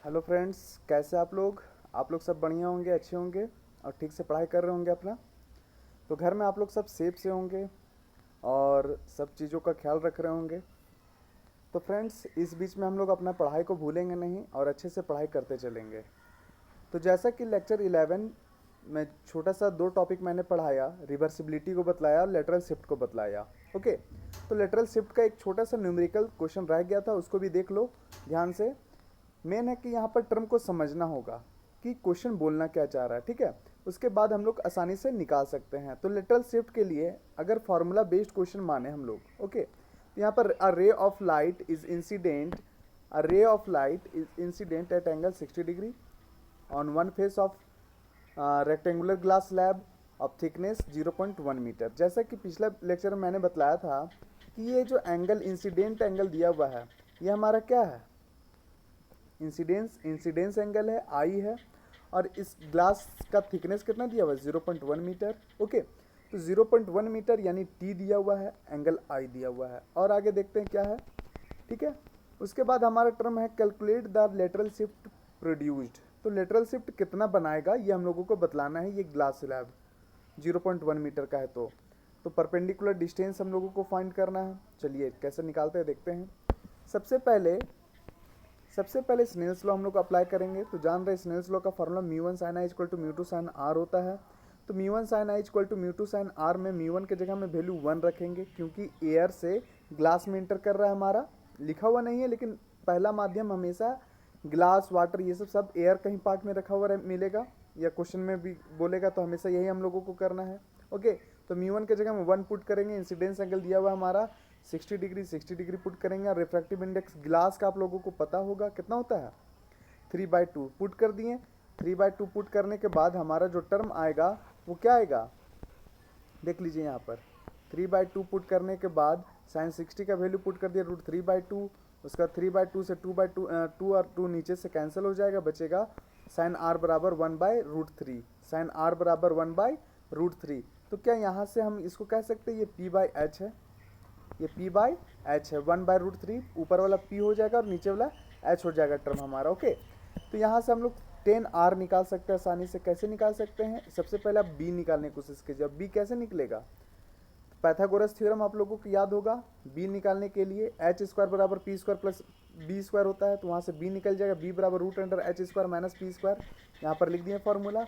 Hello friends, कैसे आप लोग सब बढ़िया होंगे, अच्छे होंगे और ठीक से पढ़ाई कर रहे होंगे अपना। तो घर में आप लोग सब सेफ से होंगे और सब चीज़ों का ख्याल रख रहे होंगे। तो फ्रेंड्स, इस बीच में हम लोग अपना पढ़ाई को भूलेंगे नहीं और अच्छे से पढ़ाई करते चलेंगे। तो जैसा कि लेक्चर 11 में छोटा सा दो टॉपिक मैंने पढ़ाया, रिवर्सिबिलिटी को बतलाया और लेटरल शिफ्ट को बतलाया। ओके, तो लेटरल शिफ्ट का एक छोटा सा न्यूमेरिकल क्वेश्चन रह गया था, उसको भी देख लो ध्यान से। मेन है कि यहाँ पर टर्म को समझना होगा कि क्वेश्चन बोलना क्या चाह रहा है, ठीक है। उसके बाद हम लोग आसानी से निकाल सकते हैं। तो लेटरल शिफ्ट के लिए अगर फॉर्मूला बेस्ड क्वेश्चन माने हम लोग, ओके, तो यहाँ पर a ray of light is incident, a ray of light is incident at angle 60 degree on one face of rectangular glass slab of thickness 0.1 metre. जैसा कि पिछला लेक्चर में मैंने बतलाया था कि ये जो एंगल इंसिडेंट एंगल दिया हुआ है, ये हमारा क्या है, इंसिडेंस एंगल है, आई है। और इस ग्लास का थिकनेस कितना दिया हुआ है, 0.1 मीटर। ओके, तो 0.1 मीटर यानी टी दिया हुआ है, एंगल आई दिया हुआ है। और आगे देखते हैं क्या है, ठीक है। उसके बाद हमारा टर्म है calculate the lateral shift produced. तो लेटरल शिफ्ट कितना बनाएगा ये हम लोगों को बतलाना है। ये ग्लास स्लैब 0.1 मीटर का है, तो परपेंडिकुलर डिस्टेंस हम लोगों को फाइंड करना है। चलिए कैसे निकालते हैं देखते हैं। सबसे पहले स्नेल्स लॉ हम लोग अप्लाई करेंगे। तो जान रहे स्नेल्स लॉ का formula mu one sine i equal to mu two sine r होता है। तो mu one sine i equal to mu two sine r में म्यू वन की जगह में वैल्यू 1 रखेंगे, क्योंकि एयर से ग्लास में इंटर कर रहा है हमारा। लिखा हुआ नहीं है लेकिन पहला माध्यम हमेशा ग्लास, वाटर, ये सब एयर कहीं पार्ट में रखा हुआ मिलेगा, या क्वेश्चन में भी बोलेगा, तो हमेशा यही हम लोगों को करना है। ओके, तो म्यू वन की जगह में 1 पुट करेंगे। इंसिडेंस एंगल दिया हुआ हमारा 60 डिग्री पुट करेंगे। और रिफ्रैक्टिव इंडेक्स ग्लास का आप लोगों को पता होगा कितना होता है, 3/2 पुट कर दिए। 3/2 पुट करने के बाद हमारा जो टर्म आएगा वो क्या आएगा, देख लीजिए यहाँ पर। 3/2 पुट करने के बाद साइन 60 का वैल्यू पुट कर दिया √3/2। उसका 3/2 से 2/2 2 और 2 नीचे से कैंसिल हो जाएगा, बचेगा साइन आर बराबर 1/√3। साइन आर बराबर 1/√3। तो क्या यहाँ से हम इसको कह सकते हैं ये P/H है, ये P/H है। 1/√3 ऊपर वाला P हो जाएगा और नीचे वाला H हो जाएगा टर्म हमारा। ओके, तो यहाँ से हम लोग 10R निकाल सकते हैं आसानी से। कैसे निकाल सकते हैं, सबसे पहले आप B निकालने की कोशिश कीजिए। अब B कैसे निकलेगा, पैथागोरस थ्योरम आप लोगों को याद होगा। B निकालने के लिए H² बराबर P² प्लस B² होता है, तो वहाँ से B निकल जाएगा। B बराबर √H² माइनस P²। यहाँ पर लिख दिए फॉर्मूला।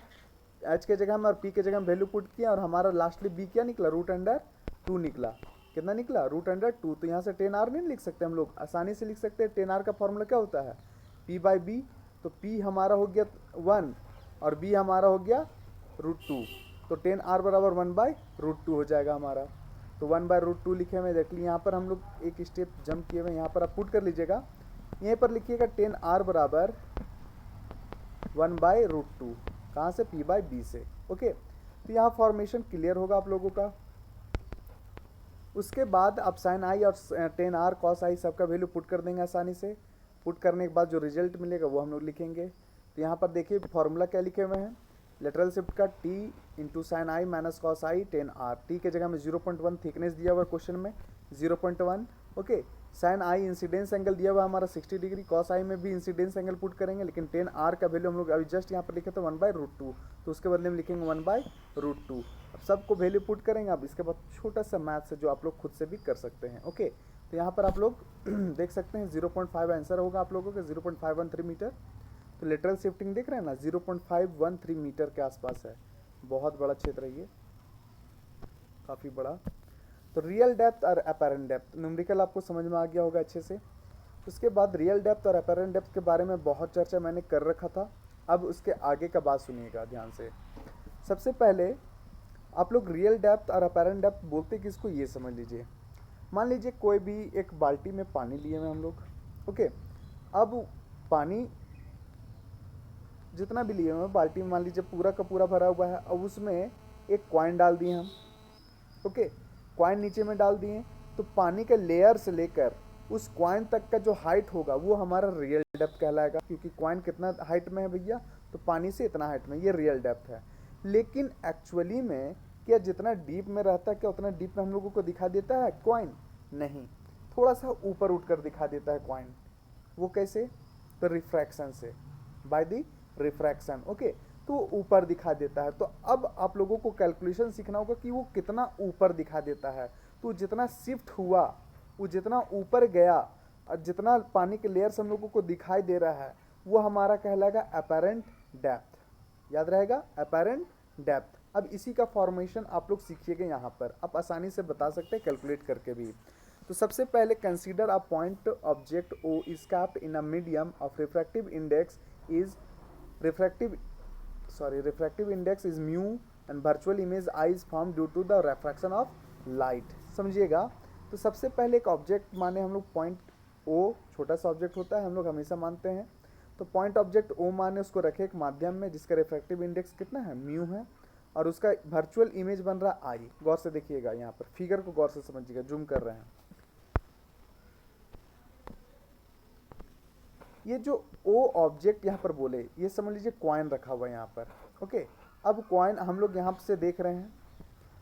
H के जगह में और P के जगह में वैल्यू पुट किया, और हमारा लास्टली B क्या निकला, √2 निकला। कितना निकला, √2। तो यहाँ से 10R नहीं लिख सकते हम लोग, आसानी से लिख सकते हैं। 10R का फॉर्मूला क्या होता है, P/B। तो P हमारा हो गया 1 और B हमारा हो गया √2। तो 10R बराबर 1/√2 हो जाएगा हमारा। तो 1/√2 लिखे हुए देख ली। यहाँ पर हम लोग एक स्टेप जंप किए हुए, यहाँ पर आप पुट कर लीजिएगा। यहीं पर लिखिएगा 10R बराबर 1/√2, कहाँ से, P/B से। ओके, तो यहाँ फॉर्मेशन क्लियर होगा आप लोगों का। उसके बाद आप साइन आई और 10R कॉस आई सबका वैल्यू पुट कर देंगे आसानी से। पुट करने के बाद जो रिजल्ट मिलेगा वो हम लोग लिखेंगे। तो यहाँ पर देखिए फॉर्मूला क्या लिखे हुए हैं, लेटरल शिफ्ट का T इंटू साइन आई माइनस कॉस आई 10R। टी के जगह में 0.1 थिकनेस दिया हुआ क्वेश्चन में 0.1। ओके, साइन आई इंसिडेंस एंगल दिया हुआ हमारा 60 डिग्री। कॉस आई में भी इंसिडेंस एंगल पुट करेंगे, लेकिन 10R का वैल्यू हम लोग अभी जस्ट यहाँ पर लिखे थे 1/√2, तो उसके बदले में लिखेंगे 1/√2। अब सबको वैल्यू पुट करेंगे। अब इसके बाद छोटा सा मैथ्स है जो आप लोग खुद से भी कर सकते हैं। ओके, तो यहाँ पर आप लोग देख सकते हैं 0.5 आंसर होगा आप लोगों का, 0.513 मीटर। तो लेटरल शिफ्टिंग देख रहे हैं ना, 0.513 मीटर के आसपास है। बहुत बड़ा क्षेत्र है ये, काफ़ी बड़ा। तो रियल डेप्थ और अपेरेंट डेप्थ न्यूमेरिकल आपको समझ में आ गया होगा अच्छे से। उसके बाद रियल डेप्थ और अपेरेंट डेप्थ के बारे में बहुत चर्चा मैंने कर रखा था। अब उसके आगे का बात सुनिएगा ध्यान से। सबसे पहले आप लोग रियल डेप्थ और अपेरेंट डेप्थ बोलते किसको, ये समझ लीजिए। मान लीजिए कोई भी एक बाल्टी में पानी लिए हुए हम लोग। ओके, अब पानी जितना भी लिए हुए हैं बाल्टी में, मान लीजिए पूरा का पूरा भरा हुआ है। अब उसमें एक कॉइन डाल दिए हम। ओके, कॉइन नीचे में डाल दिए, तो पानी के लेयर से लेकर उस कॉइन तक का जो हाइट होगा वो हमारा रियल डेप्थ कहलाएगा, क्योंकि कॉइन कितना हाइट में है भैया, तो पानी से इतना हाइट में, ये रियल डेप्थ है। लेकिन एक्चुअली में क्या जितना डीप में रहता है, क्या उतना डीप में हम लोगों को दिखा देता है कॉइन? नहीं, थोड़ा सा ऊपर उठकर दिखा देता है कॉइन। वो कैसे, तो रिफ्रैक्शन से। By the refraction. ओके, तो वो ऊपर दिखा देता है। तो अब आप लोगों को कैलकुलेशन सीखना होगा कि वो कितना ऊपर दिखा देता है। तो जितना शिफ्ट हुआ, वो जितना ऊपर गया और जितना पानी के लेयर्स हम लोगों को दिखाई दे रहा है, वो हमारा कहलाएगा अपैरेंट डेप्थ। याद रहेगा, अपैरेंट डेप्थ। अब इसी का फॉर्मेशन आप लोग सीखिएगा यहाँ पर, आप आसानी से बता सकते हैं कैलकुलेट करके भी। तो सबसे पहले consider a point object O is capped in a medium of refractive index is refractive index is mu and virtual image I is formed due to the refraction of light। समझिएगा, तो सबसे पहले एक ऑब्जेक्ट माने हम लोग point ओ, छोटा सा ऑब्जेक्ट होता है, हम लोग हमेशा मानते हैं। तो पॉइंट ऑब्जेक्ट ओ माने उसको रखे एक माध्यम में जिसका रिफ्रैक्टिव इंडेक्स कितना है, म्यू है, और उसका वर्चुअल इमेज बन रहा है आई। गौर से देखिएगा, यहाँ पर फिगर को गौर से समझिएगा, जूम कर रहे हैं। ये जो ओ ऑब्जेक्ट यहाँ पर बोले, ये समझ लीजिए कॉइन रखा हुआ है यहाँ पर। ओके, अब कॉइन हम लोग यहाँ से देख रहे हैं।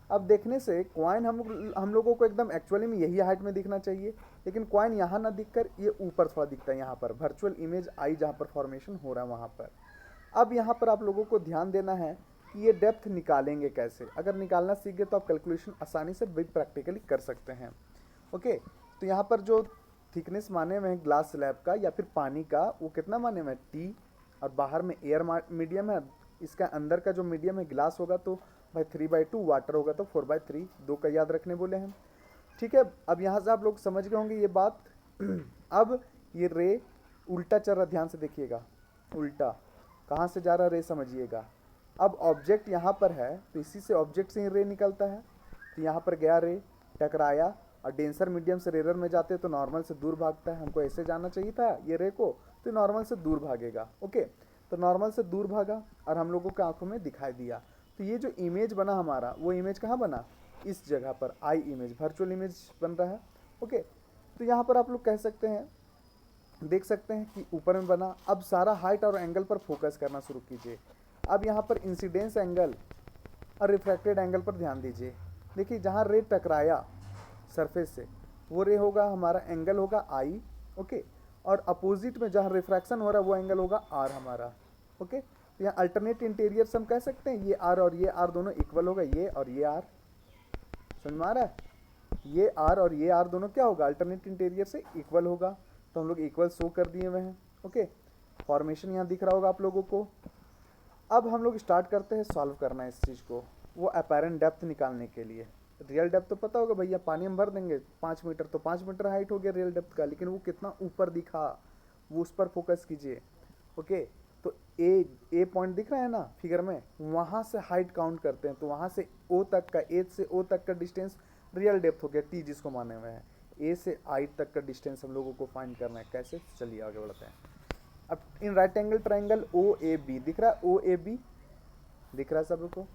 अब देखने से कॉइन हम लोगों को एकदम एक्चुअली में यही हाइट में दिखना चाहिए, लेकिन कॉइन यहाँ ना दिखकर ये ऊपर थोड़ा दिखता है यहाँ पर, वर्चुअल इमेज आई जहाँ पर फॉर्मेशन हो रहा है वहाँ पर। अब यहाँ पर आप लोगों को ध्यान देना है कि ये डेप्थ निकालेंगे कैसे। अगर निकालना सीख गए तो आप कैलकुलेशन आसानी से भी प्रैक्टिकली कर सकते हैं। ओके, तो यहाँ पर जो थिकनेस माने हुए हैं ग्लास स्लैब का या फिर पानी का, वो कितना माने हुए हैं, टी, और बाहर में एयर मीडियम है। इसका अंदर का जो मीडियम है ग्लास होगा तो भाई 3/2, वाटर होगा तो 4/3, 2 का याद रखने बोले हैं। ठीक है, अब यहाँ से आप लोग समझ गए होंगे ये बात। अब ये रे उल्टा चल रहा, ध्यान से देखिएगा, उल्टा कहाँ से जा रहा रे समझिएगा। अब ऑब्जेक्ट यहाँ पर है तो इसी से ऑब्जेक्ट से ही रे निकलता है। तो यहाँ पर गया रे, टकराया, और डेंसर मीडियम से रेयर में जाते हैं तो नॉर्मल से दूर भागता है। हमको ऐसे जाना चाहिए था ये रे को, तो नॉर्मल से दूर भागेगा। ओके, तो नॉर्मल से दूर भागा और हम लोगों के आंखों में दिखाई दिया। तो ये जो इमेज बना हमारा, वो इमेज कहाँ बना, इस जगह पर आई इमेज, वर्चुअल इमेज बन रहा है। ओके, तो यहाँ पर आप लोग कह सकते हैं, देख सकते हैं कि ऊपर में बना। अब सारा हाइट और एंगल पर फोकस करना शुरू कीजिए। अब यहाँ पर इंसिडेंस एंगल और रिफ्रैक्टेड एंगल पर ध्यान दीजिए। देखिए, जहाँ रे टकराया सरफेस से, वो रे होगा हमारा, एंगल होगा आई। ओके, और अपोजिट में जहाँ रिफ्रैक्शन हो रहा है वो एंगल होगा आर हमारा। ओके, तो यहाँ अल्टरनेट इंटीरियर हम कह सकते हैं, ये आर और ये आर दोनों इक्वल होगा, ये और ये आर। समझ में आ रहा है, ये आर और ये आर दोनों क्या होगा, अल्टरनेट इंटीरियर से इक्वल होगा। तो हम लोग इक्वल शो कर दिए हुए हैं। ओके, फॉर्मेशन यहाँ दिख रहा होगा आप लोगों को। अब हम लोग स्टार्ट करते हैं सॉल्व करना इस चीज़ को, वो अपैरेंट डेप्थ निकालने के लिए। रियल डेप्थ तो पता होगा भैया, पानी हम भर देंगे 5 मीटर, तो 5 मीटर हाइट हो गया रियल डेप्थ का, लेकिन वो कितना ऊपर दिखा, वो उस पर फोकस कीजिए। ओके, तो ए पॉइंट दिख रहा है ना फिगर में, वहाँ से हाइट काउंट करते हैं। तो वहाँ से ओ तक का, ए से ओ तक का डिस्टेंस रियल डेप्थ हो गया, टी जिसको माने हुए हैं। ए से आई तक का डिस्टेंस हम लोगों को फाइंड करना है, कैसे, चलिए आगे बढ़ते हैं। अब in right angle triangle O A B दिख रहा है, ओ ए बी दिख रहा है सबको।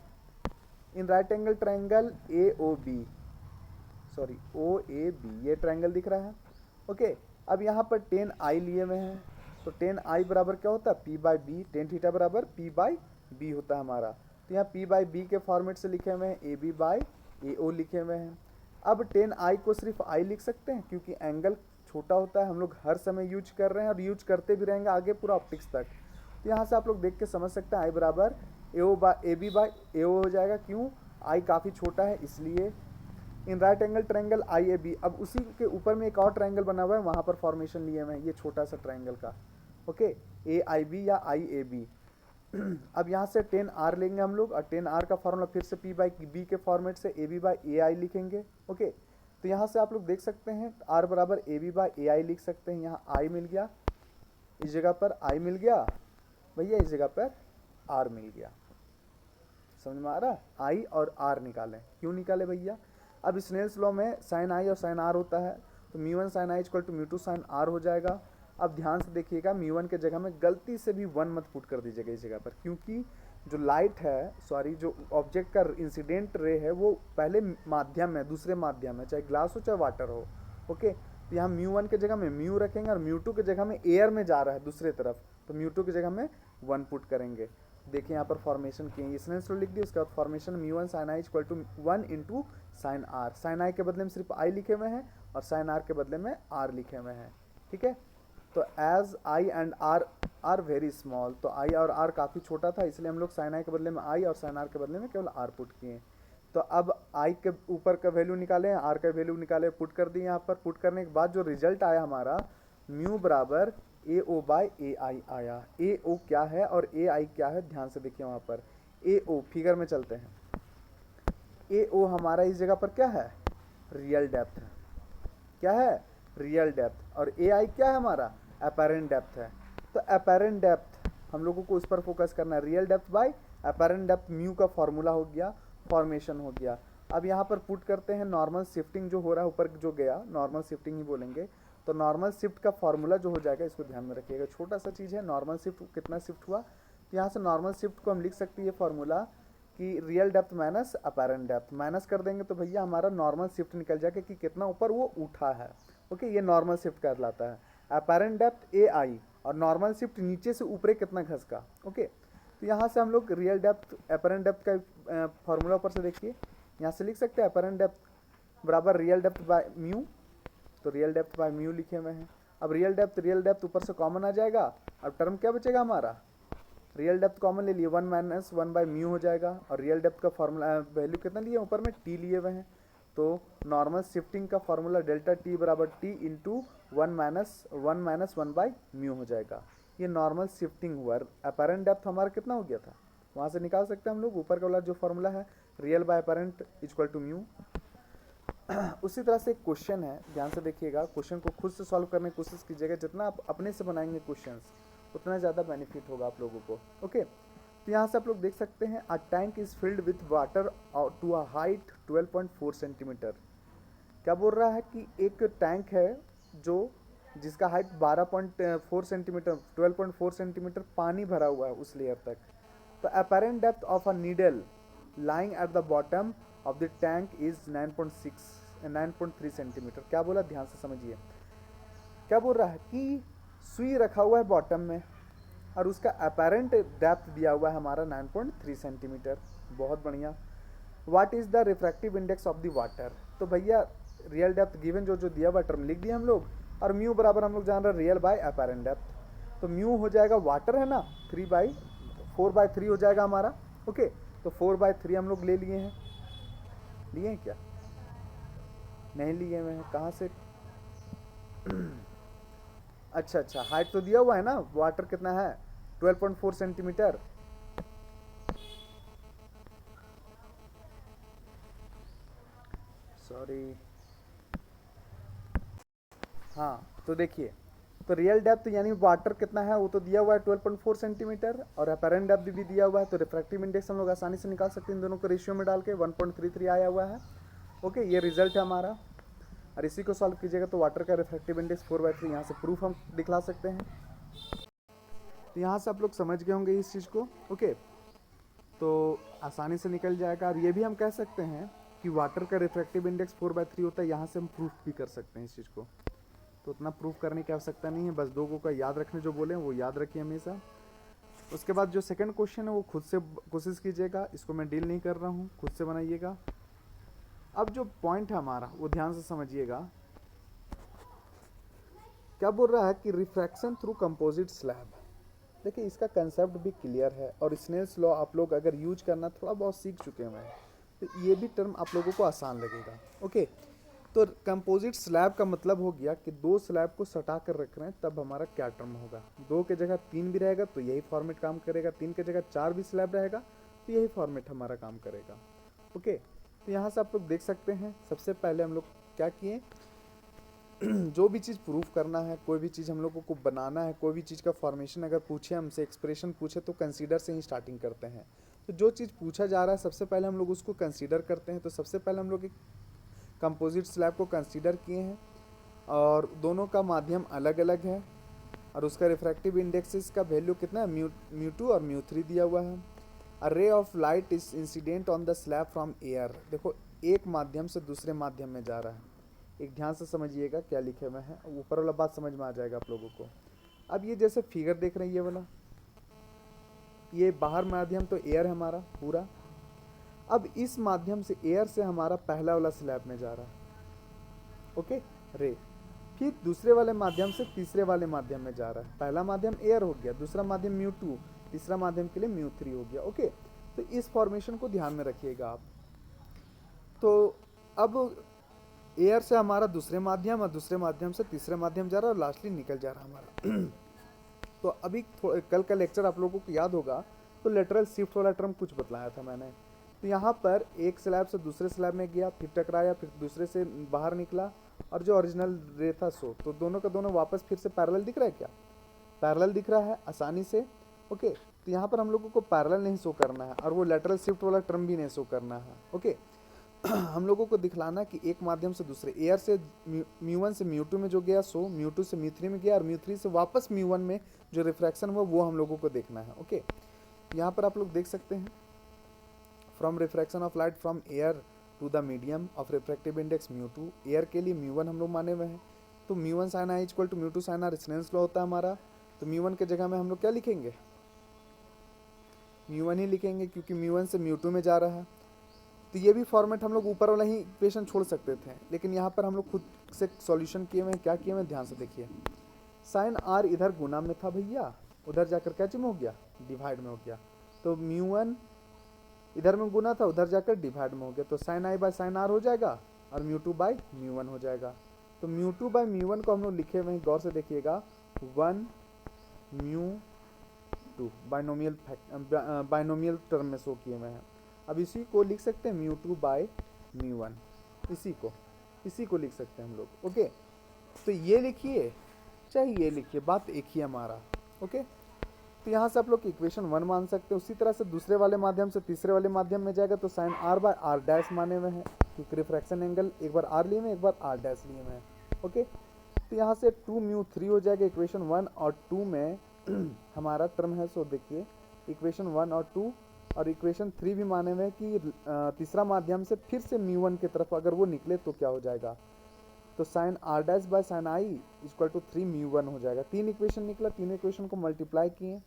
In right angle triangle A O B, sorry O A B, ये ट्राइंगल दिख रहा है। ओके, अब यहाँ पर 10 आई लिए हुए हैं, तो 10 आई बराबर क्या होता है, P by B, tan theta बराबर पी बाई बी होता है हमारा। तो यहाँ पी बाई बी के फॉर्मेट से लिखे हुए हैं, ए बी बाई ए ओ लिखे हुए हैं। अब 10 आई को सिर्फ आई लिख सकते हैं क्योंकि एंगल छोटा होता है, हम लोग हर समय यूज कर रहे हैं और यूज करते भी रहेंगे आगे पूरा ऑप्टिक्स तक। तो यहाँ से आप लोग देख के समझ सकते हैं आई बराबर ए बी बाई ए ओ हो जाएगा। क्यों, आई काफ़ी छोटा है इसलिए। In right angle triangle I A B, अब उसी के ऊपर में एक और ट्रायंगल बना हुआ है, वहाँ पर फॉर्मेशन लिए हुए हैं ये छोटा सा ट्रायंगल का। ओके, ए आई बी या आई ए बी। अब यहाँ से 10 आर लेंगे हम लोग, और 10 आर का फॉर्मूला फिर से पी बाई बी के फॉर्मेट से ए बी बाई ए आई लिखेंगे। ओके, तो यहाँ से आप लोग देख सकते हैं आर बराबर ए बी बाई ए आई लिख सकते हैं। यहाँ आई मिल गया, इस जगह पर आई मिल गया भैया, इस जगह पर आर मिल गया। समझ में आ रहा है, आई और आर निकालें। क्यों निकाले भैया, अब स्नेल्स लॉ में साइन आई और साइन आर होता है, तो mu one sine i equal to mu two sine r हो जाएगा। अब ध्यान से देखिएगा, म्यू वन के जगह में गलती से भी 1 मत पुट कर दीजिएगा इस जगह पर, क्योंकि जो लाइट है, सॉरी जो ऑब्जेक्ट का इंसिडेंट रे है वो पहले माध्यम में, दूसरे माध्यम में, चाहे ग्लास हो चाहे वाटर हो। ओके, तो यहाँ म्यू वन के जगह में म्यू रखेंगे, और म्यू टू के जगह में एयर में जा रहा है दूसरे तरफ, तो म्यू टू की जगह में 1 पुट करेंगे। देखिए यहाँ पर फॉर्मेशन किए, इसने इसको लिख दिया। उसके बाद formation mu one sine i equal to 1 into sine r. Sine i के बदले में सिर्फ आई लिखे हुए हैं और साइन आर के बदले में आर लिखे हुए हैं। ठीक है, तो as i and r are very small, तो आई और आर काफ़ी छोटा था, इसलिए हम लोग साइन आई के बदले में आई और साइन आर के बदले में केवल आर पुट किए। तो अब आई के ऊपर का वैल्यू निकाले, आर का वैल्यू निकाले, पुट कर दिए यहाँ पर। पुट करने के बाद जो रिजल्ट आया हमारा, म्यू बराबर ए ओ बाई ए आई आया। ए ओ क्या है और ए आई क्या है, ध्यान से देखिए वहाँ पर। ए ओ फिगर में चलते हैं, ए ओ हमारा इस जगह पर क्या है, रियल डेप्थ है। क्या है, रियल डेप्थ। और ए आई क्या है हमारा, अपेरेंट डेप्थ है। तो अपेरेंट डेप्थ हम लोगों को उस पर फोकस करना है, real depth by apparent depth, mu का फॉर्मूला हो गया, फॉर्मेशन हो गया। अब यहाँ पर पुट करते हैं नॉर्मल शिफ्टिंग जो हो रहा है ऊपर जो गया, नॉर्मल शिफ्टिंग ही बोलेंगे। तो नॉर्मल शिफ्ट का फॉर्मूला जो हो जाएगा, इसको ध्यान में रखिएगा, छोटा सा चीज़ है। नॉर्मल शिफ्ट कितना शिफ्ट हुआ, तो यहाँ से नॉर्मल शिफ्ट को हम लिख सकते हैं ये फॉर्मूला कि real depth minus apparent depth, minus कर देंगे तो भैया हमारा नॉर्मल शिफ्ट निकल जाएगा कि कितना ऊपर वो उठा है। ओके, ये नॉर्मल शिफ्ट कहलाता है। अपेरेंट डेप्थ ए आई और नॉर्मल शिफ्ट नीचे से ऊपरे कितना घसका। ओके, तो यहाँ से हम लोग रियल डेप्थ अपेरेंट डेप्थ का फॉर्मूला ऊपर से देखिए, यहाँ से लिख सकते हैं अपेरेंट डेप्थ बराबर रियल डेप्थ बाय म्यू। तो रियल डेप्थ बाय म्यू लिखे हुए हैं। अब रियल डेप्थ ऊपर से कॉमन आ जाएगा। अब टर्म क्या बचेगा हमारा, रियल डेप्थ कॉमन ले लिए, 1 माइनस 1 बाई म्यू हो जाएगा। और रियल डेप्थ का फॉर्मूला वैल्यू कितना लिए ऊपर में, टी लिए हुए हैं। तो नॉर्मल शिफ्टिंग का फॉर्मूला डेल्टा टी बराबर टी इंटू 1 बाई म्यू हो जाएगा। ये नॉर्मल शिफ्टिंग हुआ। अपेरेंट डेप्थ हमारा कितना हो गया था, वहाँ से निकाल सकते हैं हम लोग, ऊपर का वाला जो फॉर्मूला है, real by apparent equal to mu. उसी तरह से एक क्वेश्चन है, ध्यान से देखिएगा, क्वेश्चन को खुद से सॉल्व करने की कोशिश कीजिएगा। जितना आप अपने से बनाएंगे क्वेश्चंस उतना ज़्यादा बेनिफिट होगा आप लोगों को। ओके, तो यहाँ से आप लोग देख सकते हैं, a tank is filled with water to a height 12.4 centimetre. क्या बोल रहा है कि एक टैंक है जो जिसका हाइट 12.4 सेंटीमीटर 12.4 सेंटीमीटर पानी भरा हुआ है उस लेयर तक। तो apparent depth of a needle lying at the bottom of the tank is 9.3 centimetre. क्या बोला, ध्यान से समझिए। क्या बोल रहा है कि सुई रखा हुआ है बॉटम में और उसका अपेरेंट डेप्थ दिया हुआ है हमारा 9.3 सेंटीमीटर। बहुत बढ़िया। What is the refractive index of the water. तो भैया रियल डेप्थ गिवन जो जो दिया हुआ टर्म लिख दिया हम लोग, और म्यू बराबर हम लोग जान रहे हैं रियल बाय अपेरेंट डेप्थ। तो म्यू हो जाएगा, वाटर है ना, 4/3 हो जाएगा हमारा। ओके, तो 4/3 हम लोग ले लिए हैं। लिए हैं क्या, नहीं लिए हुए हैं, कहाँ से अच्छा, हाइट तो दिया हुआ है ना, वाटर कितना है 12.4 सेंटीमीटर। सॉरी, हाँ, तो देखिए, तो रियल डेप्थ यानी वाटर कितना है वो तो दिया हुआ है 12.4 सेंटीमीटर, और अपेरेंट डेप्थ भी दिया हुआ है। तो रिफ्रैक्टिव इंडेक्स हम लोग आसानी से निकाल सकते हैं इन दोनों को रेशियो में डाल के, 1.33 आया हुआ है। ओके, ये रिजल्ट है हमारा। और इसी को सॉल्व कीजिएगा तो वाटर का रिफ्रैक्टिव इंडेक्स 4/3, यहाँ से प्रूफ हम दिखला सकते हैं। तो यहाँ से आप लोग समझ गए होंगे इस चीज़ को। ओके, तो आसानी से निकल जाएगा। और ये भी हम कह सकते हैं कि वाटर का रिफ्रैक्टिव इंडेक्स 4/3 होता है, यहाँ से हम प्रूफ भी कर सकते हैं इस चीज़ को। तो उतना प्रूफ करने की आवश्यकता नहीं है, बस दो को का याद रखने जो बोले वो याद रखिए हमेशा। उसके बाद जो सेकंड क्वेश्चन है वो खुद से कोशिश कीजिएगा, इसको मैं डील नहीं कर रहा हूँ, खुद से बनाइएगा। अब जो पॉइंट है हमारा वो ध्यान से समझिएगा। क्या बोल रहा है कि रिफ्रैक्शन थ्रू कंपोजिट स्लैब। देखिए, इसका कंसेप्ट भी क्लियर है और स्नेल्स लॉ आप लोग अगर यूज करना थोड़ा बहुत सीख चुके हैं तो ये भी टर्म आप लोगों को आसान लगेगा। ओके, तो कंपोजिट स्लैब का मतलब हो गया कि दो स्लैब को सटा कर रख रहे हैं, तब हमारा क्या टर्म होगा। 2 के जगह 3 भी रहेगा तो यही फॉर्मेट काम करेगा, 3 के जगह 4 भी स्लैब रहेगा तो यही फॉर्मेट हमारा काम करेगा। ओके, तो यहाँ से आप लोग देख सकते हैं, सबसे पहले हम लोग क्या किए, जो भी चीज़ प्रूफ करना है, कोई भी चीज़ हम लोगों को बनाना है, कोई भी चीज़ का फॉर्मेशन अगर पूछे हमसे, एक्सप्रेशन पूछे, तो कंसीडर से ही स्टार्टिंग करते हैं। तो जो चीज़ पूछा जा रहा है सबसे पहले हम लोग उसको कंसीडर करते हैं। तो सबसे पहले हम लोग एक कंपोजिट स्लैब को कंसीडर किए हैं और दोनों का माध्यम अलग अलग है और उसका रिफ्रैक्टिव इंडेक्सेस का वैल्यू कितना है, म्यू 2 और म्यू 3 दिया हुआ है। A ray of light is incident on the slab from air. देखो, एक माध्यम से दूसरे माध्यम में जा रहा है। एक ध्यान से समझिएगा क्या लिखे हुए हैं, ऊपर वाला बात समझ में आ जाएगा आप लोगों को। अब ये जैसे फिगर देख रहे हैं, ये वाला, ये बाहर माध्यम तो एयर है हमारा पूरा। अब इस माध्यम से एयर से हमारा पहला वाला स्लैब में जा रहा है। ओके, रे, फिर दूसरे वाले माध्यम से तीसरे वाले माध्यम में जा रहा है। पहला माध्यम एयर हो गया, दूसरा माध्यम म्यू टू, तीसरा माध्यम के लिए म्यू थ्री हो गया। ओके, तो इस फॉर्मेशन को ध्यान में रखिएगा आप। तो अब एयर से हमारा दूसरे माध्यम और दूसरे माध्यम से तीसरे माध्यम जा रहा है और लास्टली निकल जा रहा है हमारा। तो अभी कल का लेक्चर आप लोगों को याद होगा, तो लेटरल शिफ्ट वाला टर्म कुछ बतलाया था मैंने। तो यहाँ पर एक स्लैब से दूसरे स्लैब में गया, फिर टकराया, फिर दूसरे से बाहर निकला, और जो ओरिजिनल रे था सो, तो दोनों का दोनों वापस फिर से पैरेलल दिख रहा है क्या? पैरेलल दिख रहा है आसानी से। ओके, तो यहाँ पर हम लोगों को पैरेलल नहीं शो करना है और वो लेटरल शिफ्ट वाला टर्म भी नहीं शो करना है। ओके, हम लोगों को दिखलाना कि एक माध्यम से दूसरे, एयर से म्यू वन से म्यू टू में जो गया सो म्यू टू से म्यू थ्री में गया, और म्यू थ्री से वापस म्यू वन में जो रिफ्रैक्शन हुआ वो हम लोगों को देखना है। ओके, यहाँ पर आप लोग देख सकते हैं, from refraction of light from air to the medium of refractive index mu two, air के लिए म्यू वन हम लोग माने हुए हैं। तो mu one sine i equal to mu two sine r Snell's law होता है हमारा। तो म्यू वन के जगह में हम लोग क्या लिखेंगे? म्यू वन ही लिखेंगे, क्योंकि म्यू वन से म्यू टू में जा रहा है। तो ये भी फॉर्मेट हम लोग ऊपर वाला ही इक्वेशन छोड़ सकते थे, लेकिन यहाँ पर हम लोग खुद से सॉल्यूशन किए हुए हैं। क्या किए हुए हैं ध्यान से देखिए। साइन आर इधर गुना में था भैया, उधर जाकर क्या चीज में हो गया? डिवाइड में हो गया। तो म्यू वन इधर में गुना था, उधर जाकर डिवाइड में हो गया। तो sine i by sine r हो जाएगा और mu two by mu one हो जाएगा। तो mu two by mu one को हम लोग लिखे हुए हैं, गौर से देखिएगा, one mu two binomial term में शो किए हुए हैं। अब इसी को लिख सकते हैं mu two by mu one, इसी को लिख सकते हैं हम लोग। ओके, तो ये लिखिए चाहे ये लिखिए, बात एक ही हमारा। ओके, तो यहाँ से आप लोग इक्वेशन वन मान सकते हैं। उसी तरह से दूसरे वाले माध्यम से तीसरे वाले माध्यम में जाएगा तो sine r by r dash माने हुए हैं, क्योंकि रिफ्रैक्शन एंगल एक बार आर लिए हुए एक बार आर डैश लिए हुए हैं। ओके, तो यहाँ से टू म्यू थ्री हो जाएगा इक्वेशन वन और टू में हमारा टर्म है। सो देखिए, इक्वेशन वन और टू और इक्वेशन थ्री भी माने हुए हैं कि तीसरा माध्यम से फिर से म्यू वन की तरफ अगर वो निकले तो क्या हो जाएगा? तो sine r dash by sine i equal to three mu one हो जाएगा। तीन इक्वेशन निकला, तीनों इक्वेशन को मल्टीप्लाई किए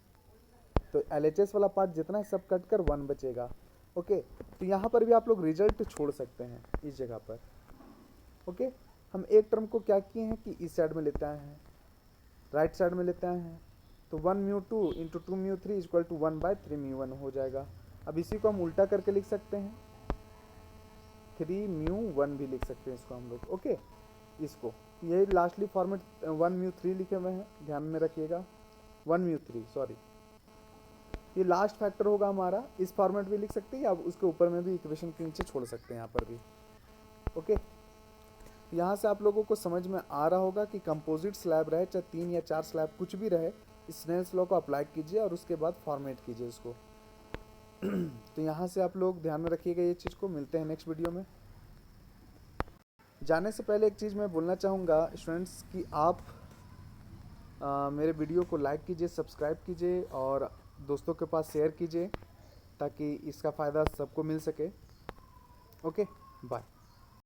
तो LHS वाला पार्ट जितना है सब कट कर वन बचेगा। ओके, तो यहाँ पर भी आप लोग रिजल्ट छोड़ सकते हैं इस जगह पर। ओके, हम एक टर्म को क्या किए हैं कि इस साइड में लेते आए हैं, राइट साइड में लेते आए हैं। तो one mu two into two mu three equal to one by three mu one हो जाएगा। अब इसी को हम उल्टा करके लिख सकते हैं, थ्री म्यू वन भी लिख सकते हैं इसको हम लोग। ओके, इसको ये lastly format one mu three लिखे हुए हैं, ध्यान में रखिएगा। वन म्यू थ्री सॉरी, ये लास्ट फैक्टर होगा हमारा। इस फॉर्मेट भी लिख सकते हैं, या उसके ऊपर में भी इक्वेशन के नीचे छोड़ सकते हैं यहाँ पर भी। ओके, यहाँ से आप लोगों को समझ में आ रहा होगा कि कंपोजिट स्लैब रहे चाहे 3 या 4 स्लैब कुछ भी रहे, स्नेल्स लॉ को अप्लाई कीजिए और उसके बाद फॉर्मेट कीजिए इसको। तो यहाँ से आप लोग ध्यान में रखिएगा ये चीज़ को। मिलते हैं नेक्स्ट वीडियो में। जाने से पहले एक चीज़ मैं बोलना चाहूँगा स्टूडेंट्स कि आप मेरे वीडियो को लाइक कीजिए, सब्सक्राइब कीजिए और दोस्तों के पास शेयर कीजिए ताकि इसका फ़ायदा सबको मिल सके। Okay, bye.